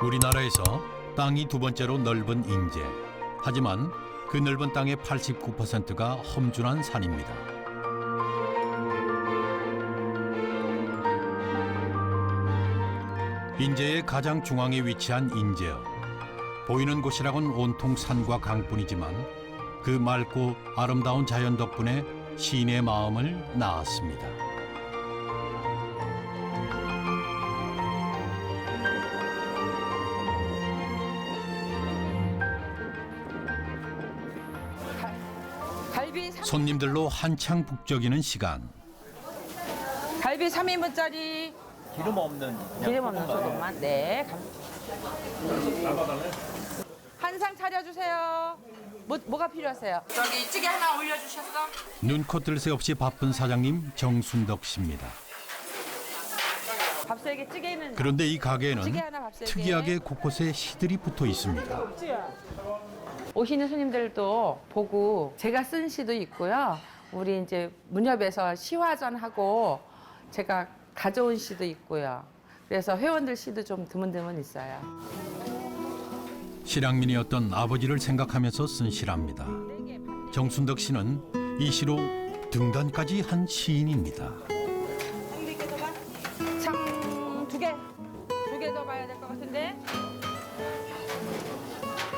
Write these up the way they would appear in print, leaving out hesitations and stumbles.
우리나라에서 땅이 두 번째로 넓은 인제. 하지만 그 넓은 땅의 89%가 험준한 산입니다. 인제의 가장 중앙에 위치한 인제읍. 보이는 곳이라곤 온통 산과 강뿐이지만 그 맑고 아름다운 자연 덕분에 시인의 마음을 낳았습니다. 갈비 손님들로 한창 북적이는 시간. 갈비 3인분짜리 기름 없는 기름 없는 소금만. 네. 한상 차려주세요. 뭐가 필요하세요? 저기 찌개 하나 올려주셨어? 눈코 뜰 새 없이 바쁜 사장님 정순덕 씨입니다. 밥 세 개 찌개는. 그런데 이 가게에는 찌개 하나, 밥세 개. 특이하게 곳곳에 시들이 붙어 있습니다. 오시는 손님들도 보고 제가 쓴 시도 있고요. 우리 이제 문협에서 시화전하고 제가 가져온 시도 있고요. 그래서 회원들 시도 좀 드문드문 있어요. 실향민이었던 아버지를 생각하면서 쓴 시랍니다. 정순덕 씨는 이 시로 등단까지 한 시인입니다. 창 두 개 더 봐야 될 것 같은데.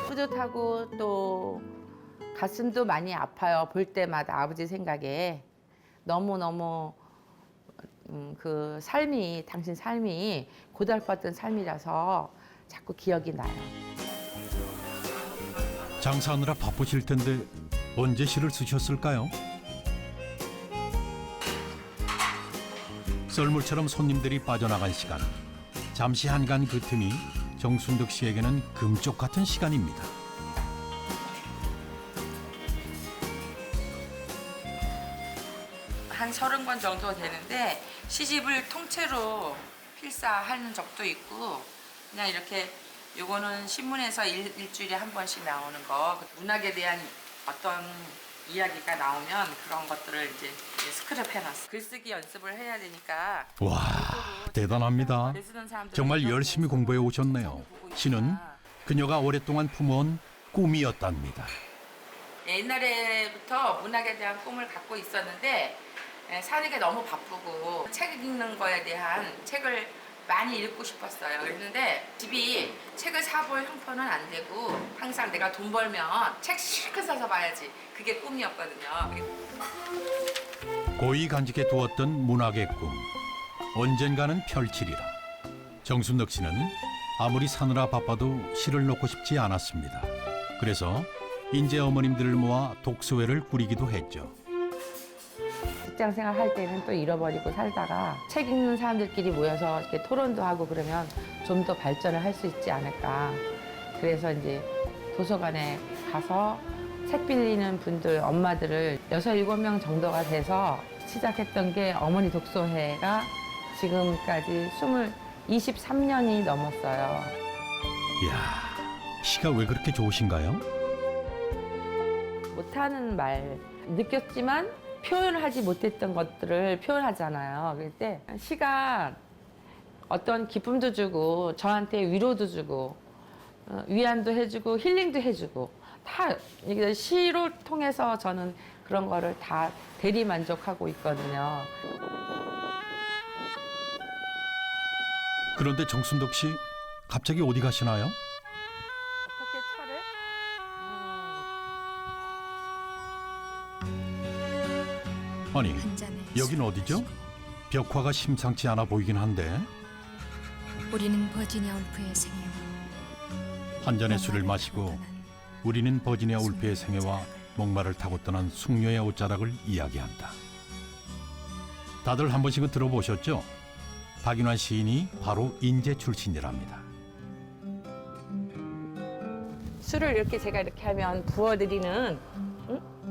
뿌듯하고 또 가슴도 많이 아파요. 볼 때마다 아버지 생각에 너무너무 그 삶이 당신 삶이 고달팠던 삶이라서 자꾸 기억이 나요. 장사하느라 바쁘실 텐데 언제 시를 쓰셨을까요? 썰물처럼 손님들이 빠져나간 시간. 잠시 한간 그 틈이 정순덕 씨에게는 금쪽 같은 시간입니다. 한 30권 정도 되는데 시집을 통째로 필사하는 적도 있고 그냥 이렇게 요거는 신문에서 일주일에 한 번씩 나오는 거 문학에 대한 어떤 이야기가 나오면 그런 것들을 이제 스크랩 해놨어. 글쓰기 연습을 해야 되니까. 와, 대단합니다. 정말 열심히 공부해 오셨네요. 시는 그녀가 오랫동안 품어온 꿈이었답니다. 옛날에부터 문학에 대한 꿈을 갖고 있었는데 사는 게 너무 바쁘고 책 읽는 거에 대한 책을 많이 읽고 싶었어요. 그랬는데 집이 책을 사볼 형편은 안 되고 항상 내가 돈 벌면 책 실컷 사서 봐야지. 그게 꿈이었거든요. 고이 간직해 두었던 문학의 꿈. 언젠가는 펼치리라. 정순덕 씨는 아무리 사느라 바빠도 시를 놓고 싶지 않았습니다. 그래서 인제 어머님들을 모아 독서회를 꾸리기도 했죠. 직장 생활 할 때는 또 잃어버리고 살다가 책 읽는 사람들끼리 모여서 이렇게 토론도 하고 그러면 좀 더 발전을 할 수 있지 않을까. 그래서 이제 도서관에 가서 책 빌리는 분들, 엄마들을 6, 7명 정도가 돼서 시작했던 게 어머니 독서회가 지금까지 23년이 넘었어요. 이야, 시가 왜 그렇게 좋으신가요? 못하는 말 느꼈지만 표현을 하지 못했던 것들을 표현하잖아요. 그럴 때 시가 어떤 기쁨도 주고 저한테 위로도 주고 위안도 해주고 힐링도 해주고 다 이게 시로 통해서 저는 그런 거를 다 대리 만족하고 있거든요. 그런데 정순덕 씨 갑자기 어디 가시나요? 어떻게 차를? 아니, 여긴 어디죠? 벽화가 심상치 않아 보이긴 한데 우리는 버지니아 울프의 생애와 한 잔의 술을 마시고 우리는 버지니아 울프의 생애와 목마를 타고 떠난 숙녀의 옷자락을 이야기한다. 다들 한 번씩은 들어보셨죠? 박인환 시인이 바로 인제 출신이랍니다. 술을 이렇게 제가 이렇게 하면 부어드리는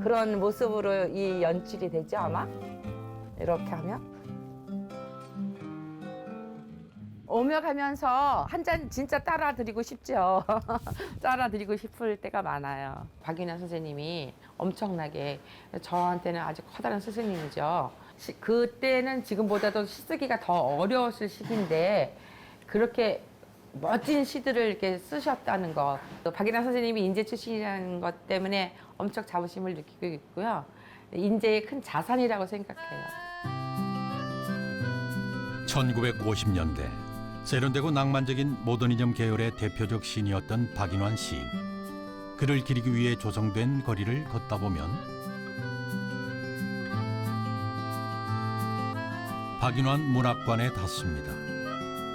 그런 모습으로 이 연출이 되죠 아마? 이렇게 하면? 오며 가면서 한 잔 진짜 따라 드리고 싶죠. 따라 드리고 싶을 때가 많아요. 박인환 선생님이 엄청나게 저한테는 아주 커다란 스승님이죠. 그때는 지금보다도 시쓰기가 더 어려웠을 시기인데 그렇게 멋진 시들을 이렇게 쓰셨다는 것. 또 박인환 선생님이 인재 출신이라는 것 때문에 엄청 자부심을 느끼고 있고요. 인재의 큰 자산이라고 생각해요. 1950년대 세련되고 낭만적인 모더니즘 계열의 대표적 시인이었던 박인환 시인. 그를 기리기 위해 조성된 거리를 걷다 보면 박인환 문학관에 닿습니다.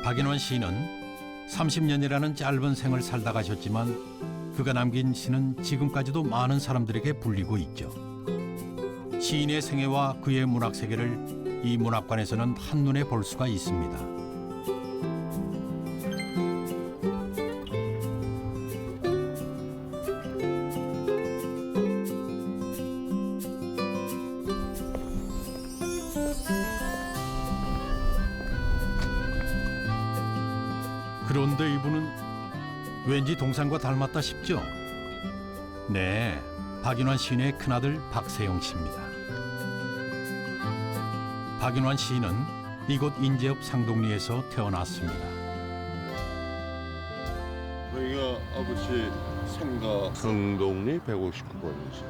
박인환 시인은 30년이라는 짧은 생을 살다 가셨지만 그가 남긴 시는 지금까지도 많은 사람들에게 불리고 있죠. 시인의 생애와 그의 문학 세계를 이 문학관에서는 한눈에 볼 수가 있습니다. 그런데 이분은 왠지 동상과 닮았다 싶죠? 네, 박인환 시인의 큰아들 박세영 씨입니다. 박인환 시인은 이곳 인제읍 상동리에서 태어났습니다. 여기가 아버지 상가 상동리 159번이지.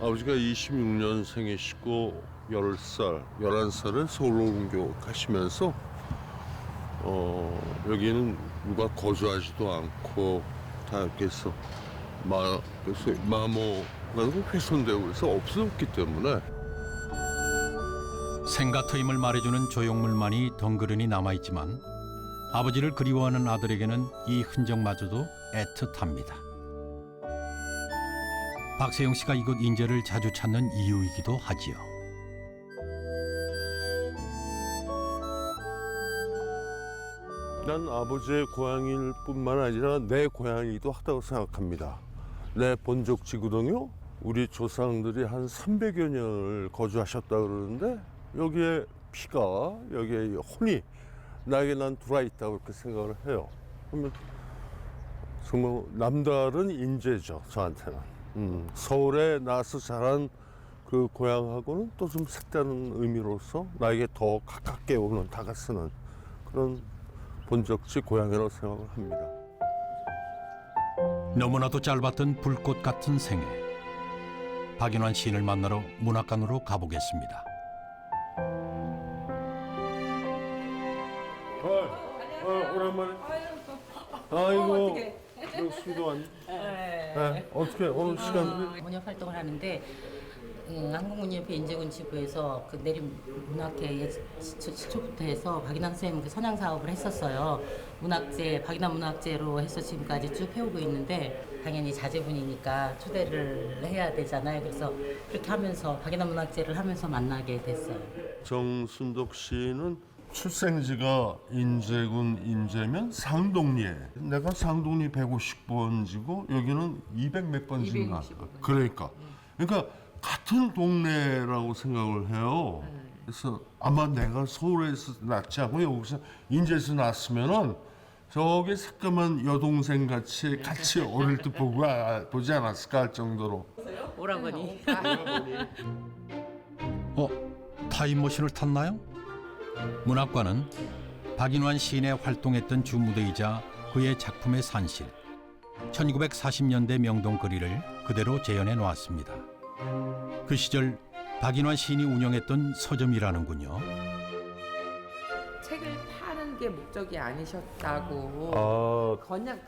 아버지가 26년생이시고 10살, 11살에 서울로 옮겨 가시면서 여기는 누가 거주하지도 않고 다 이렇게 해서 마모가 훼손되고 그래서 없어졌기 때문에 생가 터임을 말해주는 조형물만이 덩그러니 남아있지만 아버지를 그리워하는 아들에게는 이 흔적마저도 애틋합니다. 박세영 씨가 이곳 인제를 자주 찾는 이유이기도 하지요. 난 아버지의 고향일 뿐만 아니라 내 고향이기도 하다고 생각합니다. 내 본족 지구등요, 우리 조상들이 한 300여 년을 거주하셨다 그러는데 여기에 피가, 여기에 혼이 나에게 난 들어와 있다고 그렇게 생각을 해요. 그러면 정말 남다른 인재죠, 저한테는. 서울에 나서 자란 그 고향하고는 또 좀 색다른 의미로서 나에게 더 가깝게 오는, 다가서는 그런 본적지 고향이라고 생각을 합니다. 너무나도 짧았던 불꽃 같은 생애. 박인환 시인을 만나러 문학관으로 가보겠습니다. 오랜만에. 아이고, 여기 수도 왔니? 네. 어떻게 오늘 시간들이? 문협 활동을 하는데 한국문협회 인제군 지부에서 그 내림문학회 시초부터 해서 박인환 선생님 그 선양 사업을 했었어요. 문학제, 박인환 문학제로 해서 지금까지 쭉 해오고 있는데 당연히 자제분이니까 초대를 해야 되잖아요. 그래서 그렇게 하면서 박인환 문학제를 하면서 만나게 됐어요. 정순덕 씨는 출생지가 인제군 인제면 상동리에. 내가 상동리 150번지고 여기는 200몇 번지인가. 그러니까 같은 동네라고 생각을 해요. 그래서 아마 내가 서울에서 낳지 않고 여기서 인제에서 낳았으면은 저기 새까만 여동생 같이 어릴 때 보지 않았을까 할 정도로. 오라버니. 타임머신을 탔나요? 문학관은 박인환 시인의 활동했던 주무대이자 그의 작품의 산실 1940년대 명동 거리를 그대로 재현해 놓았습니다. 그 시절 박인환 시인이 운영했던 서점이라는군요. 책을 파는 게 목적이 아니셨다고.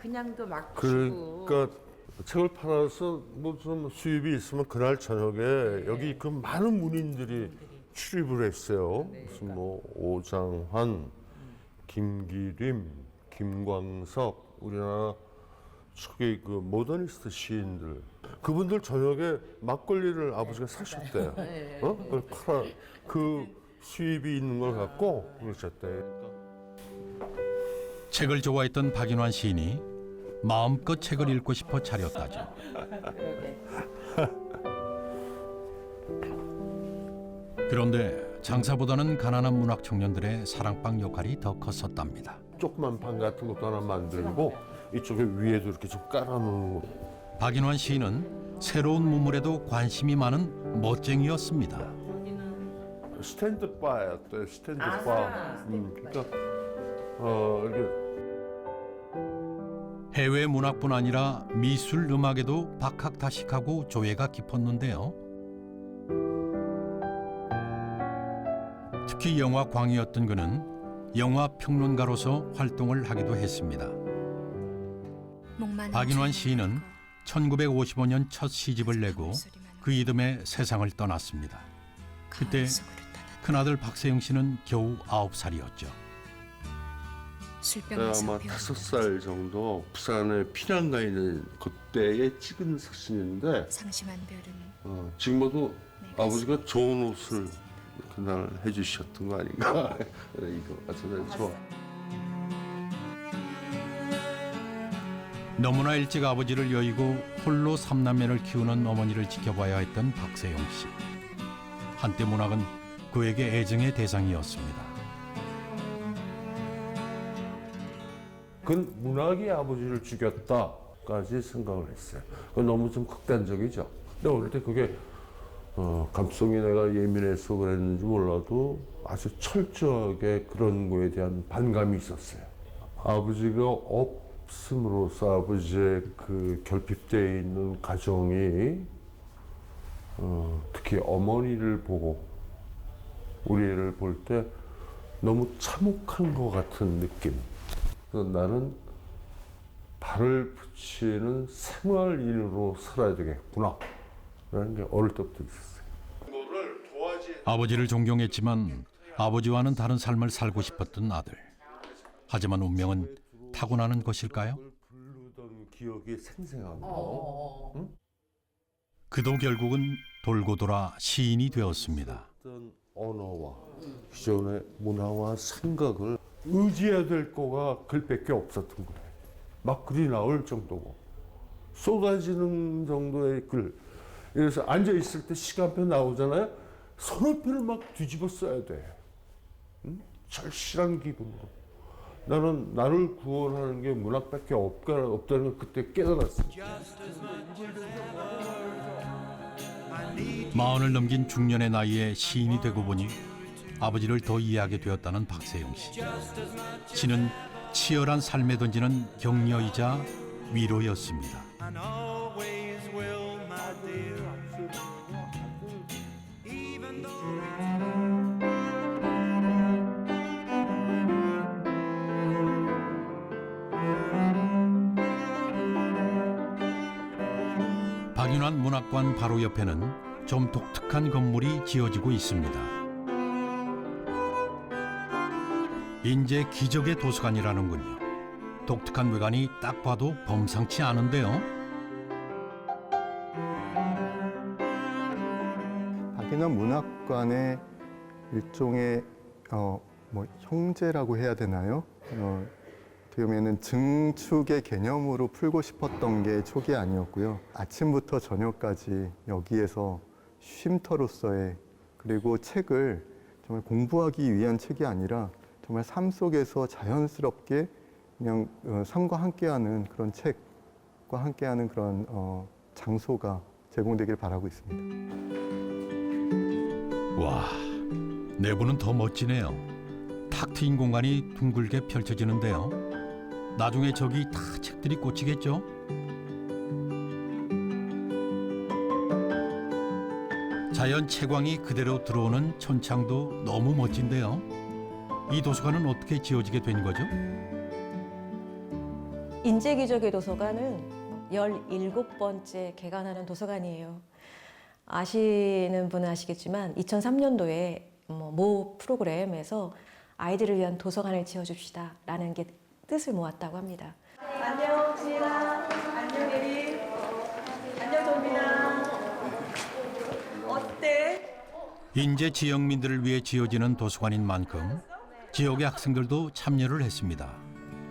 그냥도 막 주고. 그러니까 책을 팔아서 뭐 좀 수입이 있으면 그날 저녁에 여기 그 많은 문인들이 출입을 했어요. 무슨 뭐 오장환, 김기림, 김광석, 우리나라 초기 그 모더니스트 시인들, 그분들 저녁에 막걸리를 아버지가 사셨대요. 그걸 팔아 그 수입이 있는 걸 갖고 그러셨대. 책을 좋아했던 박인환 시인이 마음껏 책을 읽고 싶어 차렸다죠. 그런데 장사보다는 가난한 문학 청년들의 사랑방 역할이 더 컸었답니다. 조그만 방 같은 것도 하나 만들고 이쪽에 위에도 이렇게 좀 깔아놓는 거. 박인환 시인은 새로운 문물에도 관심이 많은 멋쟁이였습니다. 스탠드 바였대. 스탠드 바. 그러니까 이렇게 해외 문학뿐 아니라 미술 음악에도 박학다식하고 조예가 깊었는데요. 특히 영화 광이었던 그는 영화 평론가로서 활동을 하기도 했습니다. 박인환 시인은 1955년 첫 시집을 내고 그 이듬해 세상을 떠났습니다. 그때 큰아들 박세영 씨는 겨우 9살이었죠. 내가 아마 5살 정도 부산에 피난 가 있는 그때에 찍은 사진인데 상심한 별은 지금도 아버지가 좋은 옷을 그날 해주셨던 거 아닌가. 이거 아주 좋아. 너무나 일찍 아버지를 여의고 홀로 3남매를 키우는 어머니를 지켜봐야 했던 박세영 씨. 한때 문학은 그에게 애정의 대상이었습니다. 그건 문학이 아버지를 죽였다까지 생각을 했어요. 그건 너무 좀 극단적이죠. 근데 어릴 때 그게 감성이 내가 예민해서 그랬는지 몰라도 아주 철저하게 그런 거에 대한 반감이 있었어요. 아버지가 없음으로써 아버지의 그 결핍되어 있는 가정이 특히 어머니를 보고 우리 애를 볼 때 너무 참혹한 것 같은 느낌. 그래서 나는 발을 붙이는 생활인으로 살아야 되겠구나 라는 게 어릴 때부터 있었어요. 아버지를 존경했지만 아버지와는 다른 삶을 살고 싶었던 아들. 하지만 운명은 타고나는 것일까요? 부르던 기억이 생생합니다. 그도 결국은 돌고 돌아 시인이 되었습니다. 어떤 언어와 기존의 문화와 생각을 의지해야 될 거가 글밖에 없었던 거예요. 막 글이 나올 정도고 쏟아지는 정도의 글. 그래서 앉아 있을 때 시간표 나오잖아요. 서너 편을 막 뒤집어 써야 돼. 절실한 기분으로. 나는 나를 구원하는 게 문학밖에 없다는 걸 그때 깨달았어요. 마흔을 넘긴 중년의 나이에 시인이 되고 보니 아버지를 더 이해하게 되었다는 박세영 씨. 시는 치열한 삶에 던지는 격려이자 위로였습니다. 박인환 문학관 바로 옆에는 좀 독특한 건물이 지어지고 있습니다. 인제 기적의 도서관이라는군요. 독특한 외관이 딱 봐도 범상치 않은데요. 박인환 문학관의 일종의 형제라고 해야 되나요? 어떻게 보면은 증축의 개념으로 풀고 싶었던 게 초기 아니었고요. 아침부터 저녁까지 여기에서 쉼터로서의, 그리고 책을 정말 공부하기 위한 책이 아니라 정말 삶 속에서 자연스럽게 그냥 삶과 함께하는 그런 책과 함께하는 그런 장소가 제공되길 바라고 있습니다. 와, 내부는 더 멋지네요. 탁 트인 공간이 둥글게 펼쳐지는데요. 나중에 저기 다 책들이 꽂히겠죠? 자연 채광이 그대로 들어오는 천창도 너무 멋진데요. 이 도서관은 어떻게 지어지게 된 거죠? 인재기적의 도서관은 17번째 개관하는 도서관이에요. 아시는 분은 아시겠지만 2003년도에 모 프로그램에서 아이들을 위한 도서관을 지어줍시다 라는 게 뜻을 모았다고 합니다. 안녕 지인아, 안녕 예리, 안녕 정민아. 어때? 인재 지역민들을 위해 지어지는 도서관인 만큼 지역의 학생들도 참여를 했습니다.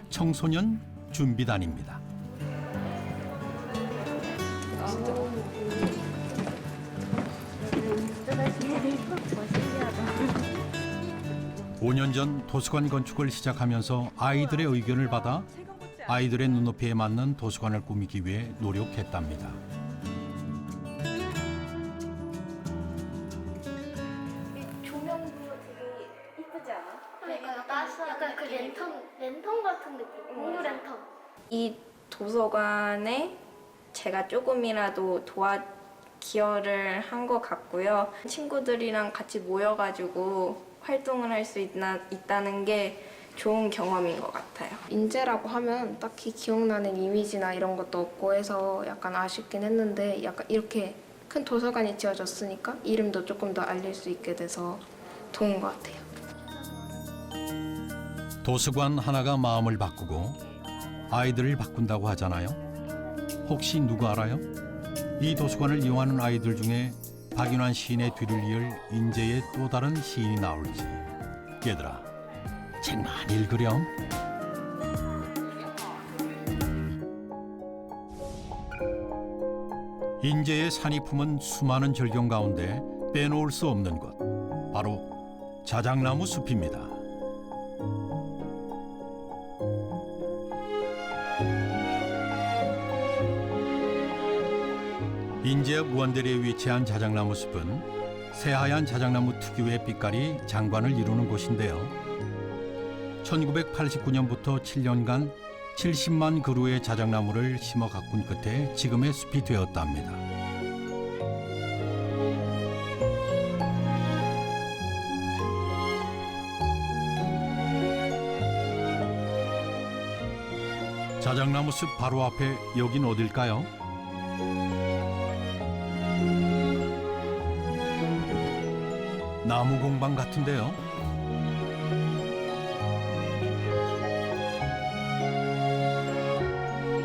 청소년 준비단입니다. 오 년 전 도서관 건축을 시작하면서 아이들의 의견을 받아 아이들의 눈높이에 맞는 도서관을 꾸미기 위해 노력했답니다. 조명도 되게 이쁘지 않아? 그러니까 약간 그 랜턴 같은 느낌. 공유 랜턴. 이 도서관에 제가 조금이라도 기여를 한 것 같고요. 친구들이랑 같이 모여가지고 활동을 할 수 있다는 게 좋은 경험인 것 같아요. 인재라고 하면 딱히 기억나는 이미지나 이런 것도 없고 해서 약간 아쉽긴 했는데 약간 이렇게 큰 도서관이 지어졌으니까 이름도 조금 더 알릴 수 있게 돼서 좋은 것 같아요. 도서관 하나가 마음을 바꾸고 아이들을 바꾼다고 하잖아요. 혹시 누가 알아요? 이 도서관을 이용하는 아이들 중에 박윤환 시인의 뒤를 이을 인재의 또 다른 시인이 나올지. 얘들아, 책 많이 읽으렴. 인재의 산이 품은 수많은 절경 가운데 빼놓을 수 없는 것, 바로 자작나무 숲입니다. 인제역 무안대리에 위치한 자작나무 숲은 새하얀 자작나무 특유의 빛깔이 장관을 이루는 곳인데요. 1989년부터 7년간 70만 그루의 자작나무를 심어 가꾼 끝에 지금의 숲이 되었답니다. 자작나무 숲 바로 앞에 여긴 어딜까요? 나무 공방 같은데요.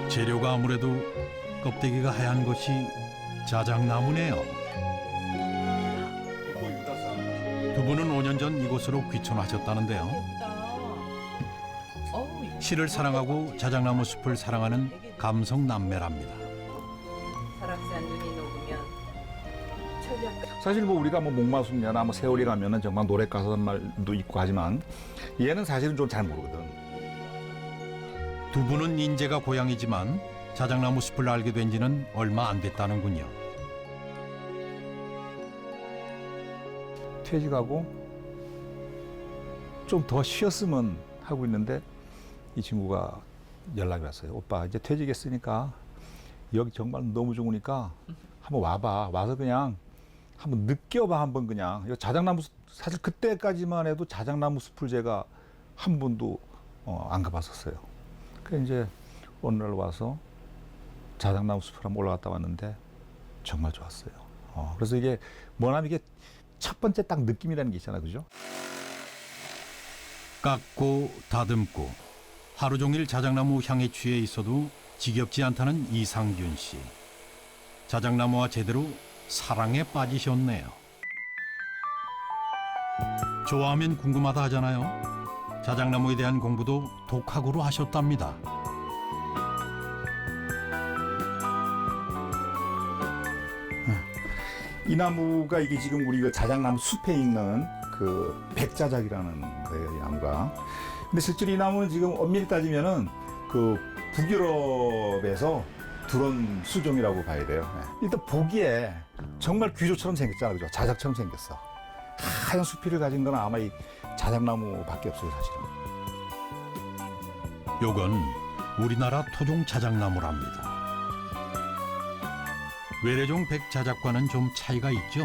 재료가 아무래도 껍데기가 하얀 것이 자작나무네요. 두 분은 5년 전 이곳으로 귀촌하셨다는데요. 시를 사랑하고 자작나무 숲을 사랑하는 감성 남매랍니다. 설악산 눈이 녹으면 사실 뭐 우리가 뭐 목마순녀나 뭐 세월이 가면은 정말 노래 가사는 말도 있고 하지만 얘는 사실은 좀 잘 모르거든. 두 분은 인제가 고향이지만 자작나무 숲을 알게 된 지는 얼마 안 됐다는군요. 퇴직하고 좀 더 쉬었으면 하고 있는데 이 친구가 연락이 왔어요. 오빠 이제 퇴직했으니까 여기 정말 너무 좋으니까 한번 와봐. 와서 그냥 한번 느껴봐. 한번 그냥. 자작나무 사실 그때까지만 해도 자작나무 숲을 제가 한 번도 안 가봤었어요. 그래서 이제 어느 날 와서 자작나무 숲을 한번 올라갔다 왔는데 정말 좋았어요. 그래서 이게 뭐냐면 이게 첫 번째 딱 느낌이라는 게 있잖아요. 그죠? 깎고 다듬고 하루 종일 자작나무 향에 취해 있어도 지겹지 않다는 이상균 씨. 자작나무와 제대로 사랑에 빠지셨네요. 좋아하면 궁금하다 하잖아요. 자작나무에 대한 공부도 독학으로 하셨답니다. 이 나무가 이게 지금 우리 그 자작나무 숲에 있는 그 백자작이라는 거예요, 이 나무가. 근데 실제로 이 나무는 지금 엄밀히 따지면은 그 북유럽에서 들어온 수종이라고 봐야 돼요. 일단 보기에 정말 귀조처럼 생겼잖아요, 그죠? 자작처럼 생겼어. 하얀 수피를 가진 건 아마 이 자작나무밖에 없어요, 사실은. 요건 우리나라 토종 자작나무랍니다. 외래종 백자작과는 좀 차이가 있죠.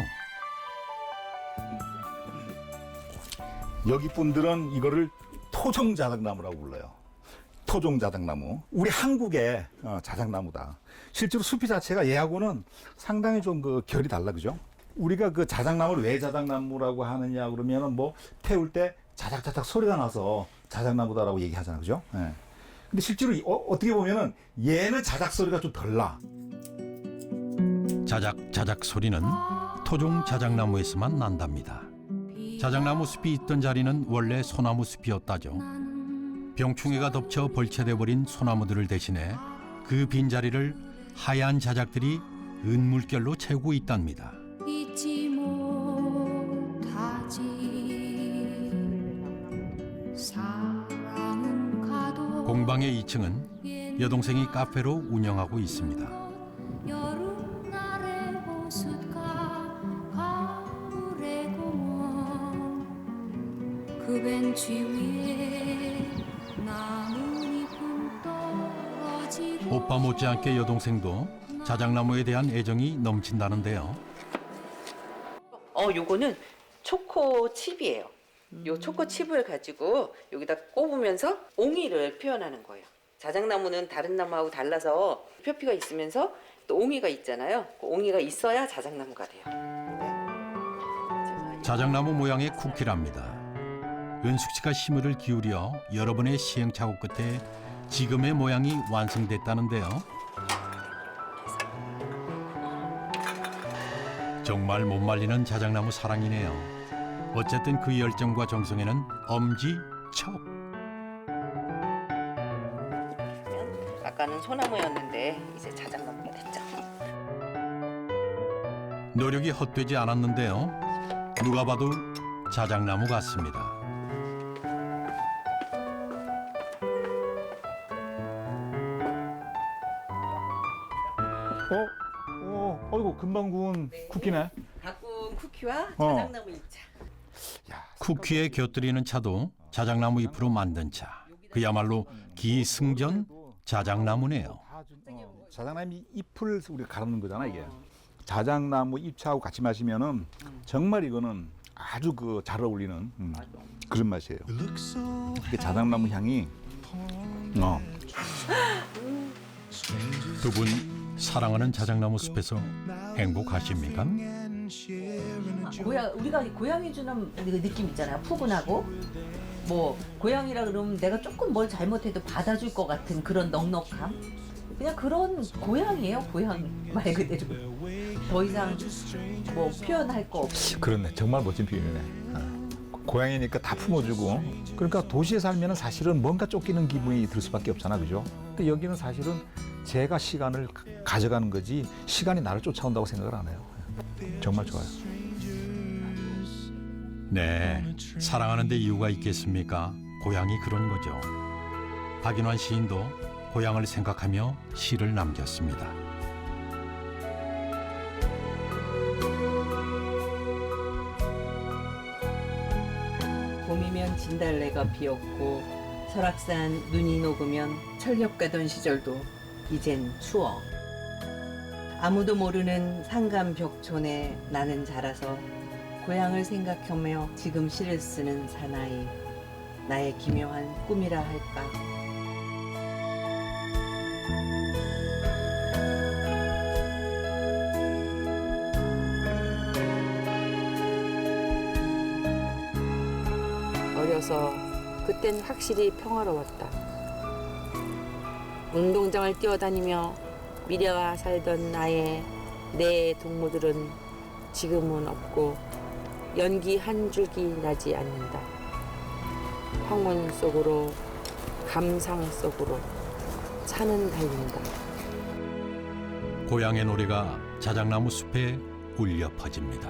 여기 분들은 이거를 토종 자작나무라고 불러요. 토종 자작나무. 우리 한국의 자작나무다. 실제로 숲이 자체가 얘하고는 상당히 좀 그 결이 달라, 그죠? 우리가 그 자작나무를 왜 자작나무라고 하느냐 그러면은 뭐 태울 때 자작자작 소리가 나서 자작나무다라고 얘기하잖아요, 그죠? 예. 근데 실제로 어떻게 보면은 얘는 자작 소리가 좀 덜 나. 자작 소리는 토종 자작나무에서만 난답니다. 자작나무 숲이 있던 자리는 원래 소나무 숲이었다죠. 병충해가 덮쳐 벌채돼 버린 소나무들을 대신해 그 빈자리를 하얀 자작들이 은물결로 채우고 있답니다. 잊지 못하지 사랑은 가도 공방의 2층은 여동생이 카페로 운영하고 있습니다. 여름날의 호숫가 가을의 공원 그 벤치 위에 나뭇잎은 떨어지고 오빠 못지않게 여동생도 자작나무에 대한 애정이 넘친다는데요. 요거는 초코 칩이에요. 요 초코 칩을 가지고 여기다 꼽으면서 옹이를 표현하는 거예요. 자작나무는 다른 나무하고 달라서 표피가 있으면서 또 옹이가 있잖아요. 그 옹이가 있어야 자작나무가 돼요. 자작나무 모양의 쿠키랍니다. 은숙 씨가 힘을 기울여 여러 번의 시행착오 끝에 지금의 모양이 완성됐다는데요. 정말 못 말리는 자작나무 사랑이네요. 어쨌든 그 열정과 정성에는 엄지척. 아까는 소나무였는데 이제 자작나무가 됐죠. 노력이 헛되지 않았는데요. 누가 봐도 자작나무 같습니다. 어이구 금방 구운 쿠키네. 바꾼 쿠키와 어. 자작나무 입자. 쿠키에 곁들이는 차도 자작나무 잎으로 만든 차. 그야말로 기승전 자작나무네요. 자작나무 잎을 우리가 갈아놓는 거잖아 이게. 자작나무 잎차하고 같이 마시면은 정말 이거는 아주 그 잘 어울리는 그런 맛이에요. 이게 자작나무 향이 두 분 사랑하는 자작나무 숲에서 행복하십니까? 우리가 고향이 주는 느낌 있잖아요. 푸근하고 뭐 고향이라 그러면 내가 조금 뭘 잘못해도 받아줄 것 같은 그런 넉넉함. 그냥 그런 고향이에요. 고향 말 그대로. 더 이상 뭐 표현할 거 없이. 그렇네. 정말 멋진 표현이네. 고향이니까 다 품어주고. 그러니까 도시에 살면 사실은 뭔가 쫓기는 기분이 들 수밖에 없잖아, 그죠? 근데 여기는 사실은 제가 시간을 가져가는 거지 시간이 나를 쫓아온다고 생각을 안 해요. 정말 좋아요. 네, 사랑하는 데 이유가 있겠습니까? 고향이 그런 거죠. 박인환 시인도 고향을 생각하며 시를 남겼습니다. 봄이면 진달래가 피었고 설악산 눈이 녹으면 철렵 가던 시절도 이젠 추억. 아무도 모르는 상감 벽촌에 나는 자라서 고향을 생각하며 지금 시를 쓰는 사나이. 나의 기묘한 꿈이라 할까. 어려서 그땐 확실히 평화로웠다. 운동장을 뛰어다니며 미려와 살던 내 동무들은 지금은 없고 연기 한 줄기 나지 않는다. 황혼 속으로 감상 속으로 차는 달린다. 고향의 노래가 자작나무 숲에 울려 퍼집니다.